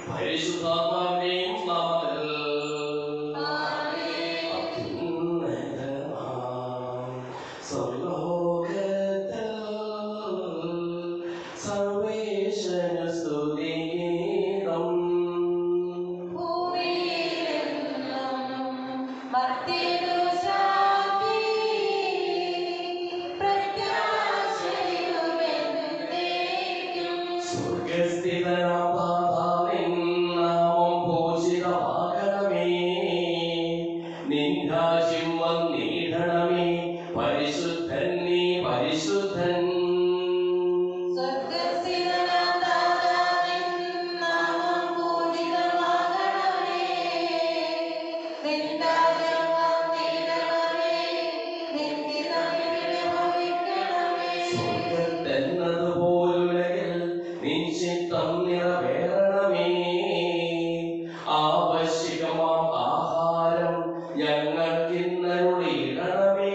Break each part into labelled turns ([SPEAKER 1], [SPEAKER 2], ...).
[SPEAKER 1] പരിശുദ്ധാത്മാവിനെയും നാമത്തിൽ സർവേശ്വര സ്തുതിഗീതം ആവശ്യകമാം ആഹാരം ഞങ്ങൾക്കിന്നരുളിയിടണമേ.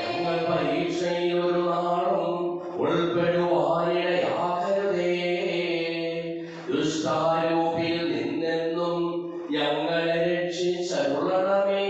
[SPEAKER 1] ഞങ്ങൾ പരീക്ഷയിൽ ഒരു നാളും ഉൾപ്പെടുവാനിടയാകരുതേ. ദുഷ്ടാരൂപിൽ നിന്നെന്നും ഞങ്ങളെ രക്ഷിച്ചരുളണമേ.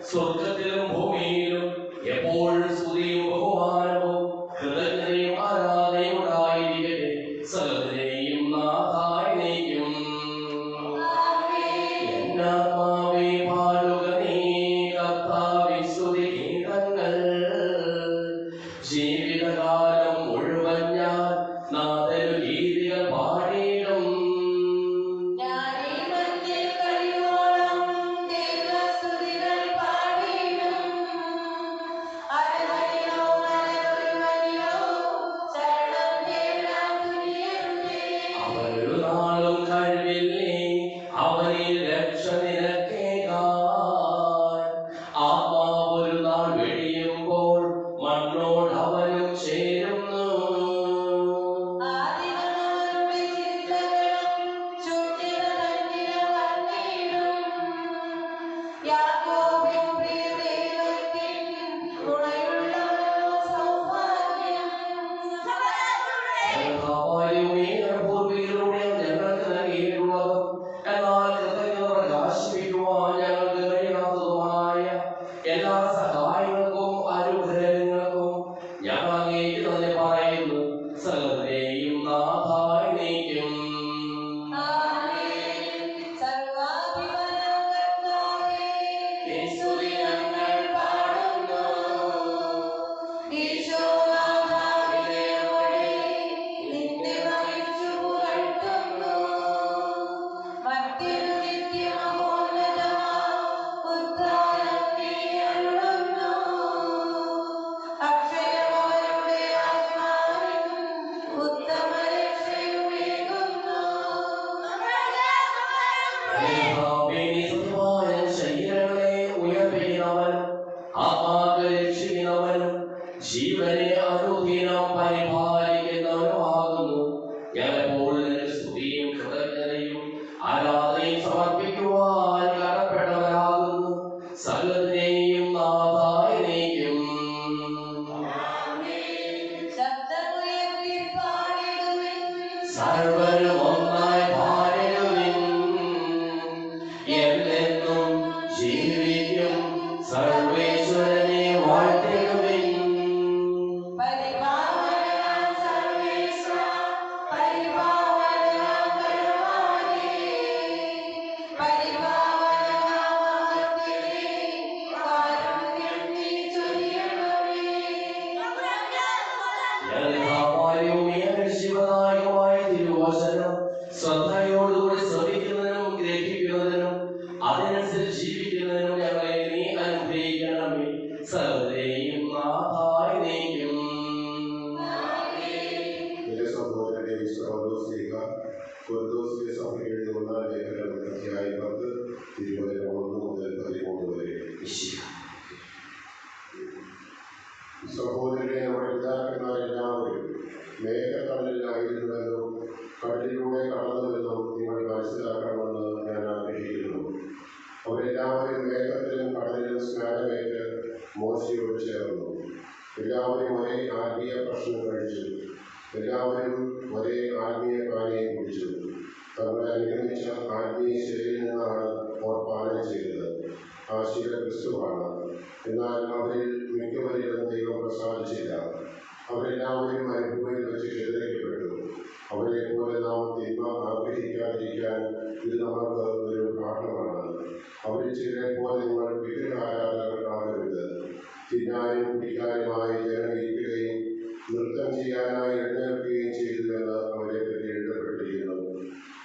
[SPEAKER 1] സ്വർഗത്തിലും ഭൂമിയിലും എപ്പോഴും സ്തുതിയും ബഹുമാനവും കൃതജ്ഞതയും ആരാധനയും ഉണ്ടായിരിക്കട്ടെ. സകലതിനെയും നാഥായി നയിക്കും. എന്നാത്മാവേ പാടുക നീ കർത്താവിൻ സ്തുതിഗീതങ്ങൾ. ജീവിതകാലം മുഴുവൻ ഞാൻ നാഥനു ഗീതികൾ പാടിയിടും. അവനൊരു നാളും കഴിവില്ലേ അവനിൽ രക്ഷ നിനക്കേകാൻ. ആത്മാവൊരു നാൾ വെടിയുമ്പോൾ മണ്ണോട് അവനും ചേരുന്നു. പൂർവികളുടെ ഞങ്ങൾക്ക് നൽകിയിട്ടുള്ളതും എന്നാൽ കൃതജ്ഞത പ്രകാശിപ്പിക്കുവാൻ ഞങ്ങൾക്ക് കഴിയാത്തതുമായ എല്ലാ സഹായങ്ങൾക്കും അനുഗ്രഹങ്ങൾക്കും ഞങ്ങൾ അങ്ങേക്ക് നന്ദി പറയുന്നു. സകലതിനെയും നാഥായി നയിക്കും. ശരീരങ്ങളെ ഉയർപ്പിക്കുന്നവനും ആത്മാക്കളെ രക്ഷിക്കുന്നവനും ജീവനെ അനുദിനം പരിപാലിക്കുന്നവനുമാകുന്നു. ഞങ്ങളെപ്പോഴും നിനക്ക് സ്തുതിയും കൃതജ്ഞതയും ആരാധനയും സമർപ്പിക്കുവാൻ കടപ്പെട്ടവരാകുന്നു. സകലതിനെയും നാഥായി നയിക്കും. സർവരും ഒന്നായി പാടിടുവിൻ. എന്നെന്നും ജീവിക്കും സർവേശ്വരനെ വാഴ്ത്തിടുവിൻ. ശിവനായകമായ തിരുവചനം ശ്രദ്ധയോടുകൂടി ശ്രമിക്കുന്നതിനും ഗ്രഹിക്കുന്നതിനും അതിനനുസരിച്ച് ജീവിക്കുന്നതിനും ഞങ്ങളെ നീ അനുഗ്രഹിക്കണമേ. സകലരെയും നാഥായി നയിക്കും.
[SPEAKER 2] അവരെല്ലാവരും മേഘത്തിലും കടലിലും സ്നാനമേറ്റ് മോശയോട് ചേർന്നു. എല്ലാവരും ഒരേ ആത്മീയ ഭക്ഷണം കഴിച്ചു. എല്ലാവരും ഒരേ ആത്മീയ പാനീയം കുടിച്ചു. തങ്ങളെ അനുഗമിച്ച ആത്മീയ ശൈലിയിൽ നിന്നാണ് അവർ പാനം ചെയ്തത്. ആ ശീല ക്രിസ്തുവാണ്. എന്നാൽ അവരിൽ മിക്കവരിലും ദൈവം പ്രസാദിച്ചില്ല. അവരെല്ലാവരും മരുഭൂമിയിൽ വെച്ച് ചിതറിക്കപ്പെട്ടു. അവരെ പോലെ നാം തിന്മ ആഗ്രഹിക്കാതിരിക്കാൻ ഇത് നമുക്ക് ഒരു പാഠമാണ്. അവരിൽ ചിലരെ പോലെ നിങ്ങൾ വിഗ്രഹാരാധകർ ആകരുത്. തിന്നാനും കുടിക്കാനുമായി ജനം ഇരിക്കുകയും നൃത്തം ചെയ്യാനായി എഴുന്നേൽക്കുകയും ചെയ്തുവെന്ന് അവരെ പറ്റി എഴുതപ്പെട്ടിരിക്കുന്നു.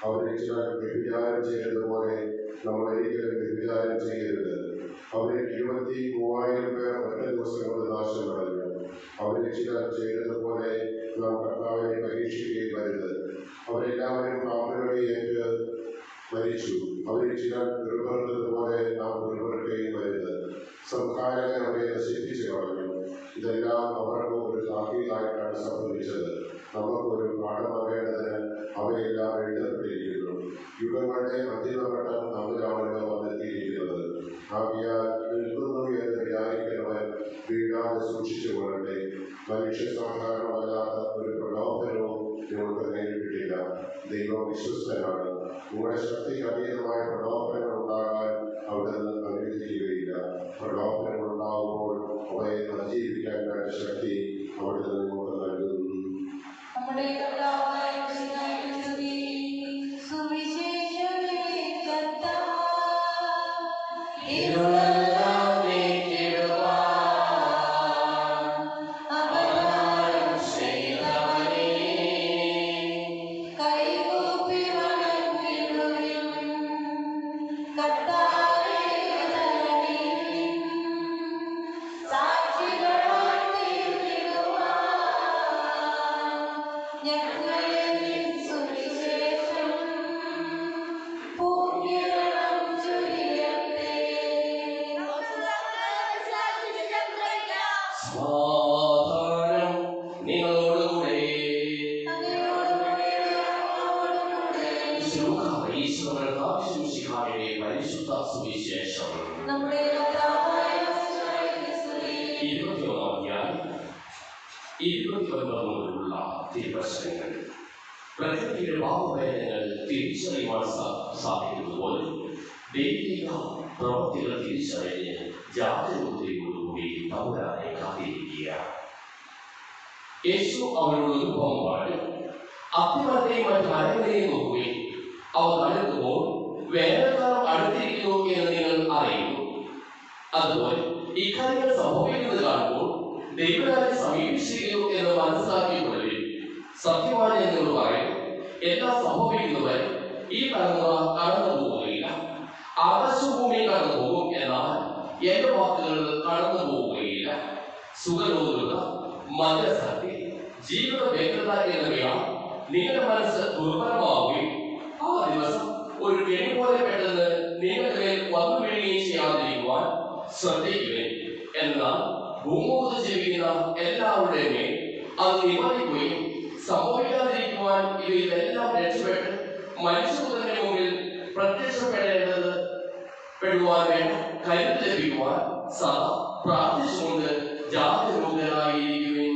[SPEAKER 2] അവരിൽ ചിലർ വ്യഭിചാരം ചെയ്തതുപോലെ നമ്മൾ ഒരിക്കലും വ്യഭിചാരം ചെയ്യരുത്. അവരിൽ 23,000 പേർ ഒറ്റ ദിവസം കൊണ്ട് നാശമടഞ്ഞു. അവരിൽ ചിലർ ചെയ്തതുപോലെ നാം കർത്താവിനെ പരീക്ഷിക്കുകയും വരുത്. അവരെല്ലാവരും പാമ്പുകളെ ഏറ്റ് മരിച്ചു. അവരിൽ ചിലർ ദുർബലതുപോലെ നാം ദുർബലക്കുകയും വരുത്. സംഹാരകൻ അവരെ നശിപ്പിച്ചു കളഞ്ഞു. ഇതെല്ലാം അവർക്ക് ഒരു താക്കീതായിട്ടാണ് സംഭവിച്ചത്. നമുക്കൊരു പാഠമാകേണ്ടതിന് അവയെല്ലാം എഴുതപ്പെട്ടിരിക്കുന്നു. യുഗങ്ങളുടെ അന്തിമഘട്ടം നമ്മിലാണല്ലോ വന്നെത്തിയിരിക്കുന്നത്. ആകയാൽ നിൽക്കുന്നു എന്ന് വിചാരിക്കുന്നവൻ വീഴാതെ സൂക്ഷിച്ചു കൊള്ളട്ടെ. മനുഷ്യ സാധാരണമല്ലാത്ത ഒരു പ്രലോഭനവും നിങ്ങൾക്ക് നേരിട്ടിട്ടില്ല. ദൈവം വിശ്വസ്തനാണ്. നിങ്ങളുടെ ശക്തിക്ക് അതീതമായ പ്രലോഭനങ്ങൾ ഉണ്ടാകാൻ അവിടുന്ന് അനുവദിക്കുകയില്ല. പ്രലോഭനങ്ങൾ ഉണ്ടാകുമ്പോൾ അവയെ അതിജീവിക്കാൻ വേണ്ട ശക്തി അവിടുന്ന് നിങ്ങൾക്ക് നൽകുന്നു.
[SPEAKER 1] പ്രകൃതിയുടെ പാപഭേദങ്ങൾ തിരിച്ചറിയുവാൻ സാധിക്കുന്നതുപോലെ ദൈവിക പ്രവൃത്തികൾ തിരിച്ചറിഞ്ഞ് ജാഗ്രതയോടുകൂടി തമ്പുരാനെ കാത്തിരിക്കുക. യേശു അവരോട് അനുഭവം പാടി അത്തിമരത്തെയും മറ്റു മരങ്ങളെയും നോക്കുകയും അവ തടുക്കുമ്പോൾ വേനൽക്കാലം അടുത്തിരിക്കുന്നു എന്ന് നിങ്ങൾ അറിയുന്നു. അതുപോലെ ഈ കാര്യങ്ങൾ സംഭവിക്കുന്നത് കാണുമ്പോൾ ദൈവരാജ്യം സമീപിച്ചിരിക്കുന്നു എന്ന് മനസ്സിലാക്കിക്കൊള്ളുകയും സത്യമാണ് എന്നോട് പറയുന്നു. എല്ലാം സംഭവിക്കുന്നവരെ ഈ തലമുറ കടന്നു പോവുകയില്ല. ആകാശഭൂമി കടന്നു പോകും, എന്നാൽ എന്റെ വാക്കുകൾ കടന്നു പോവുകയില്ല. സുഖലോലുത, മദ്യസക്തി, ജീവിത വ്യഗ്രത എന്നിവയാണ് നിങ്ങളുടെ മനസ്സ് ദുർബലമാവുകയും ആ ദിവസം ഒരു കെണി പോലെ പെട്ടെന്ന് നിങ്ങളുടെ മേൽ വന്നു വീഴുകയും ചെയ്യാതിരിക്കുവാൻ ശ്രദ്ധിക്കുകയും എന്നാൽ ഭൂമുഖത്ത് ജീവിക്കുന്ന എല്ലാവരുടെയും മേൽ അത് നിവാരിക്കുകയും സംഭവിക്കാതിരിക്കുവാൻ ഇവയിലെല്ലാം രക്ഷപ്പെട്ട് മനുഷ്യപുത്രന്റെ മുമ്പിൽ പ്രത്യക്ഷപ്പെടേണ്ടത് വേണ്ട കരുത്ത് ലഭിക്കുവാൻ സദാ പ്രാർത്ഥിച്ചുകൊണ്ട് ജാഗരൂകരായിരിക്കുവിൻ.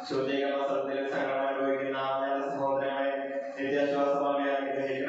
[SPEAKER 3] ശുദ്ധീകരണ സ്ഥലത്തിൽ സംഘടന അനുഭവിക്കുന്ന സഹോദരങ്ങളെ നിത്യാശ്വാസമായി അനുഗ്രഹിക്കുന്നു.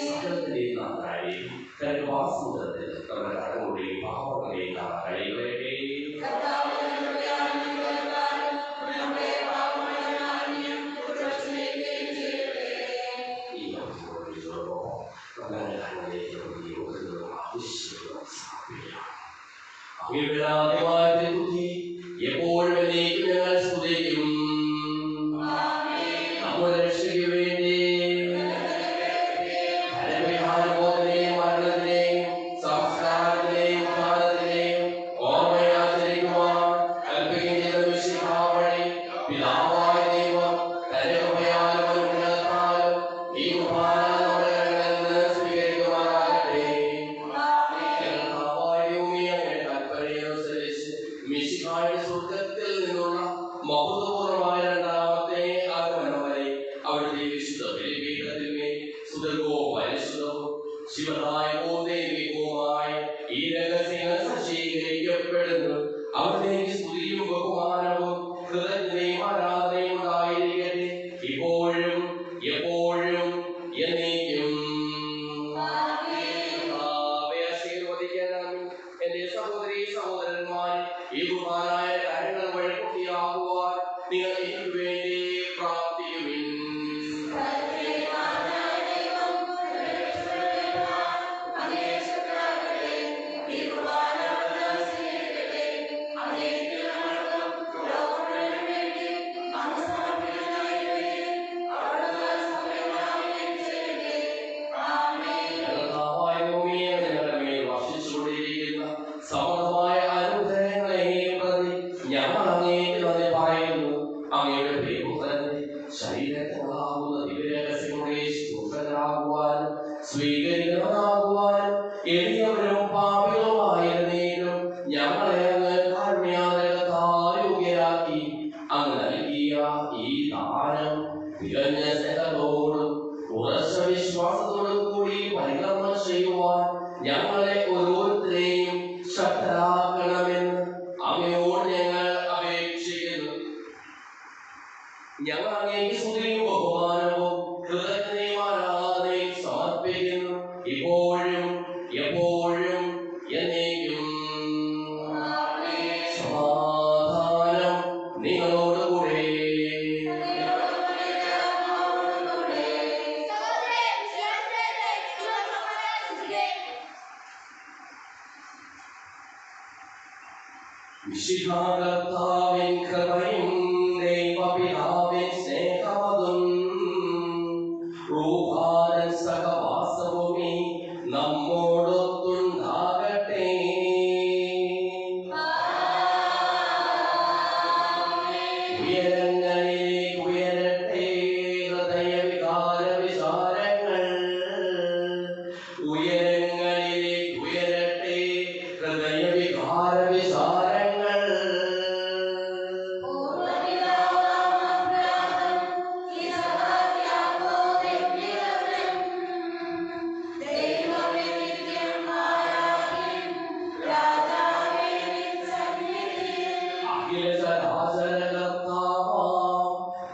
[SPEAKER 1] സകലത്തിന്റെയും നാഥായി തന്റെ വാസമുദ്രത്തിൽ നമ്മുടെ കടങ്ങളുടെയും പാപങ്ങളുടെയും കഴിവരട്ടെ. എപ്പോഴും ഞങ്ങൾ സ്തുതിക്കും. നമ്മുടെ രക്ഷയ്ക്ക് വേണ്ടി ധനവിഹാരബോധനെയും മരണത്തിനെയും സംസ്കാരത്തിനെയും കാലത്തിനെയും ഓർമ്മയാചരിക്കുവാൻ കൽപ്പിക്കുന്ന ചെയ്ത മിശിഹാ വഴി പിതാവായ ദൈവം തന്റെ കൃപയാലും അനുഗ്രഹത്താലും ഈ കുർബാന നമ്മുടെ കരങ്ങളിൽ നിന്ന് സ്വീകരിക്കുവാനാകട്ടെ. മിശിഹായുടെ സ്വർഗ്ഗത്തിൽ നിന്നുള്ള മഹത്വപൂർണ്ണമായ രണ്ടാമത്തെ ആഗമനം വരെ അവിടുത്തെ വിശുദ്ധ ബലിപീഠത്തിന്മേൽ സുദീർഘവും പരിശുദ്ധവും ശിവദായകവും ദൈവികവുമായ ഈ രഹസ്യങ്ങൾ സജ്ജീകരിക്കപ്പെടുന്നു. അവിടേക്ക് സ്തുതിയും ബഹുമാനവും കൃതജ്ഞതയും ആരാധനയും ഉണ്ടായിരിക്കട്ടെ, ഇപ്പോഴും എപ്പോഴും എന്നേക്കും. എന്റെ സഹോദരീ സഹോദരന്മാരെ, ഈ കുർബാനായ കാര്യങ്ങൾ വഴികുട്ടിയാകുവാൻ നിങ്ങൾ എനിക്ക് വേണ്ടി പ്രാർത്ഥിക്കുവിൻ. സമൃദ്ധമായ അനുഗ്രഹങ്ങളെ പ്രതി ഞങ്ങൾ അങ്ങേക്ക് നന്ദി പറയുന്നു. അങ്ങയുടെ പ്രിയപുത്രന്റെ ശരീരങ്ങളാകുന്ന ദിവ്യരഹസ്യങ്ങളുടെ ശുശ്രൂഷകരാകുവാനും സ്വീകരിക്കുന്നവരാകുവാനും എളിയവരും പാപികളുമായിരുന്നേലും ഞങ്ങളെ അങ്ങ് കാരുണ്യാതരത്താൽ യോഗ്യരാക്കി. അങ്ങ് നൽകിയ ഈ ദാനം തികഞ്ഞ സ്നേഹത്തോടും ഉറച്ച വിശ്വാസത്തോടും കൂടി പരികർമ്മം ചെയ്യുവാൻ ഞങ്ങളെ ഓരോരുത്തരെയും ശക്തരാക്കണമെന്ന് അങ്ങയോട് ഞങ്ങൾ അപേക്ഷിക്കുന്നു. ഞങ്ങൾ അങ്ങേക്ക് സ്തുതിയും ബഹുമാനവും കൃതജ്ഞതയും ആരാധനയും സമർപ്പിക്കുന്നു, ഇപ്പോഴും എപ്പോഴും എന്നേക്കും. സമാധാനം നിങ്ങളോടുകൂടെ. വിശുദ്ധാകർത്താവിൻ കൃപയും ദൈവപിതാവിൻ സ്നേഹമതും റൂഹാനൻ സഹവാസവുമേ നമ്മോടൊത്തുണ്ടാകട്ടെ. ഉയരങ്ങളിലേക്ക് ഉയരട്ടെ ഹൃദയവികാര വിചാരങ്ങൾ. ഉയരങ്ങളിലേക്ക് ഉയരട്ടെ ഹൃദയവികാര വിചാരങ്ങൾ.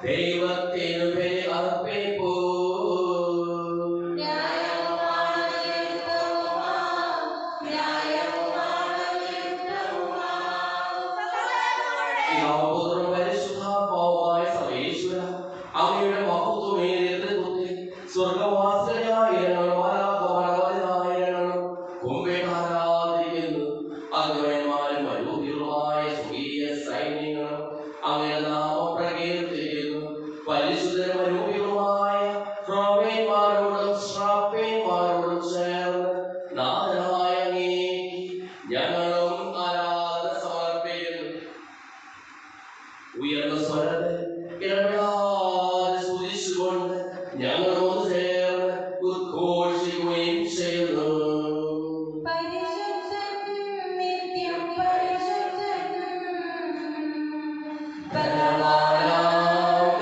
[SPEAKER 1] ദൈവത്തിനു ബലി അർപ്പിപ്പൂ. പരിശുദ്ധാത്മാവായ സർവേശ്വര, അങ്ങയുടെ മഹത്വമേറിയ നേതൃത്വത്തിൽ സ്വർഗവാസികളായിരങ്ങളും മാലാഖമാരായിരങ്ങളും കുമ്പിട്ടാരാധിക്കുന്നു. അഗ്നിമാരും അരൂപികളുമായ സ്വകീയ സൈന്യങ്ങളും അങ്ങയുടെ നാമം പ്രകീർത്തിക്കുന്നു. പരിശുദ്ധരും അരൂപികളുമായ ക്രോവേന്മാരോടും ശ്രാപ്പേന്മാരോടും ചേർന്ന് നാഥനായ അങ്ങേക്ക് ഞങ്ങളും ആരാധന സമർപ്പിക്കുന്നു. ഉയർന്ന സ്വരത്തിൽ ഇടപെടാതെ സ്തുതിച്ചുകൊണ്ട് ഞങ്ങളോട് ചേർന്ന് ഉദ്ഘോഷിക്കുകയും ചെയ്യുന്നു.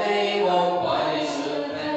[SPEAKER 1] ദൈവം പരിശുദ്ധൻ.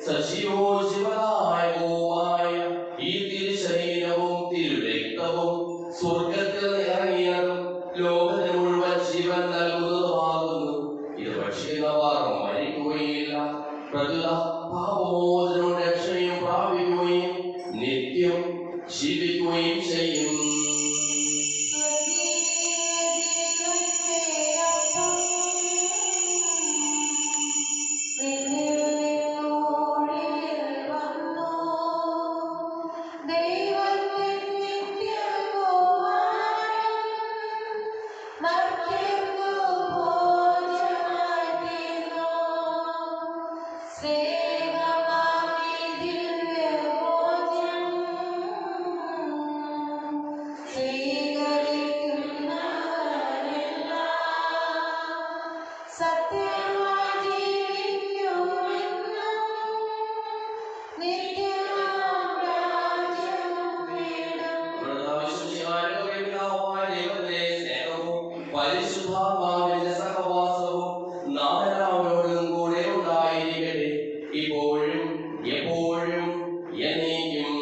[SPEAKER 1] സജീവോ ശിവനായ പരിശുദ്ധാത്മാവിന്റെ സഹവാസവും നാം എല്ലാവരോടും കൂടെ ഉണ്ടായിരിക്കട്ടെ, ഇപ്പോഴും എപ്പോഴും എന്നേക്കും.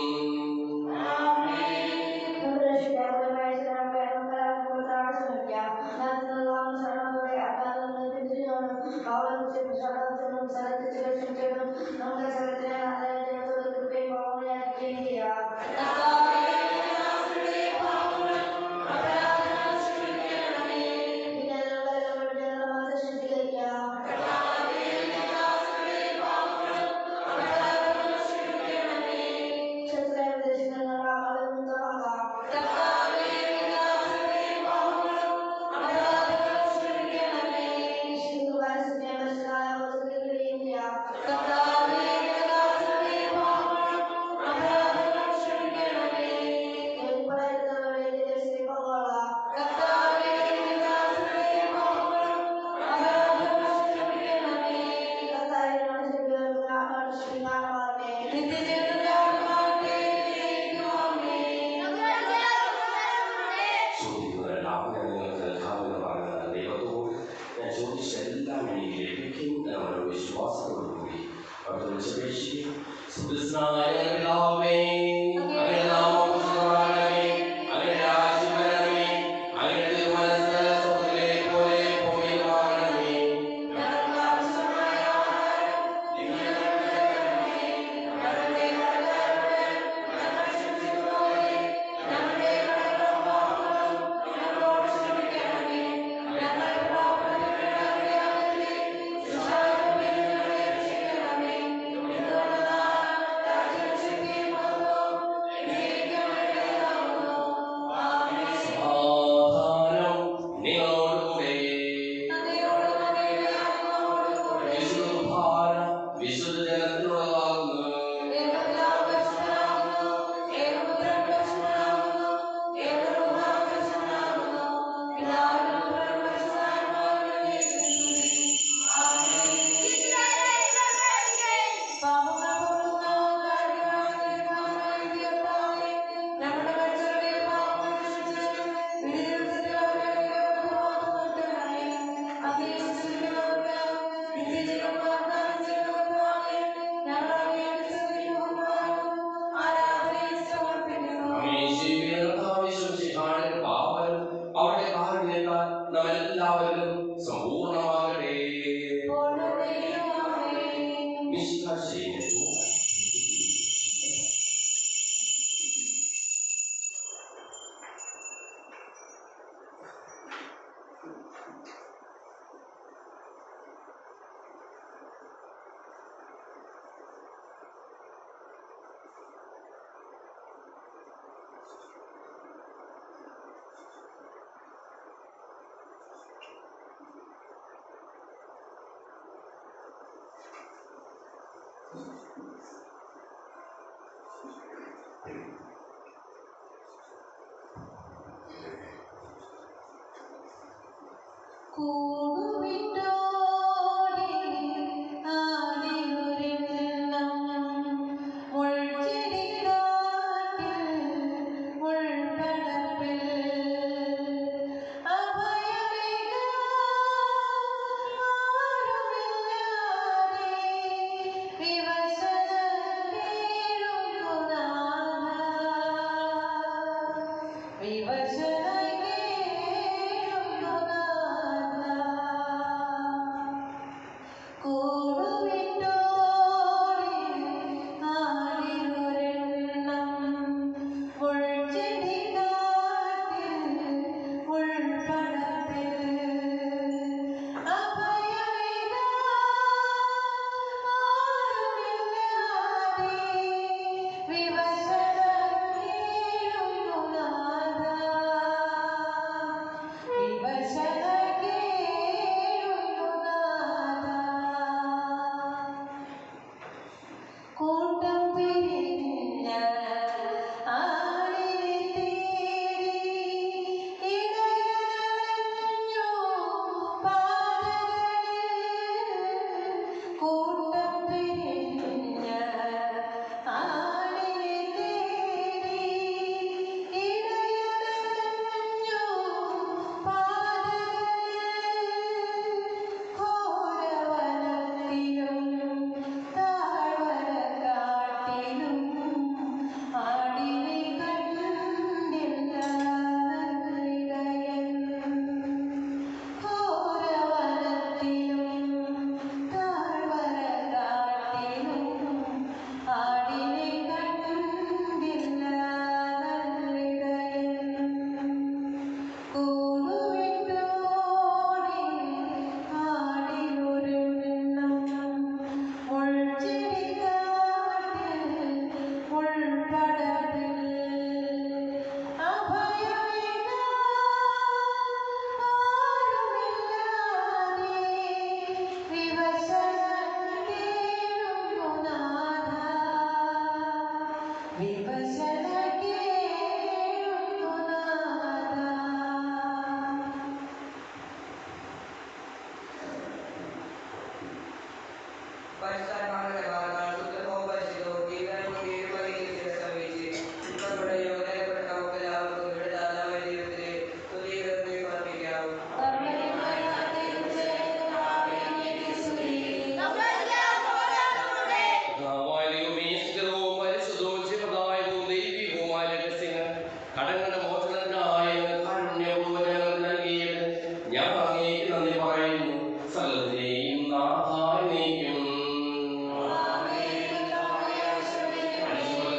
[SPEAKER 1] കടങ്ങളുടെ മോചനത്തിനായി കാരുണ്യപൂർവ്വം ഞങ്ങൾക്ക് നൽകിയത് ഞാൻ അങ്ങേക്ക് നന്ദി പറയുന്നു. സകലത്തിനെയും നാഥായി നീക്കും.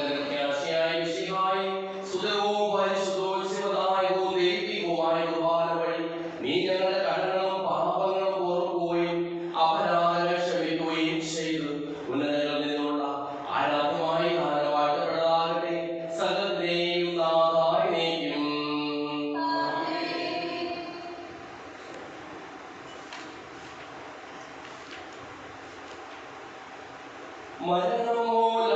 [SPEAKER 1] പ്രത്യാശയായി വിശുദ്ധിയായി സുതരവും പരിശുദ്ധവും ശിവദായകവും ദൈവികവുമായ കുർബാന വഴി നീ ഞങ്ങളുടെ കടങ്ങളും പാപങ്ങളും ഓർക്കുകയും അപരാധങ്ങൾ ക്ഷമിക്കുകയും ചെയ്തു. ഉന്നതങ്ങളിൽ നിന്നുള്ള ആരാധ്യമായി ദാനമാക്കപ്പെട്ടതാകട്ടെ. സകലത്തിനെയും നാഥായി നീക്കും. മരണം മൂലം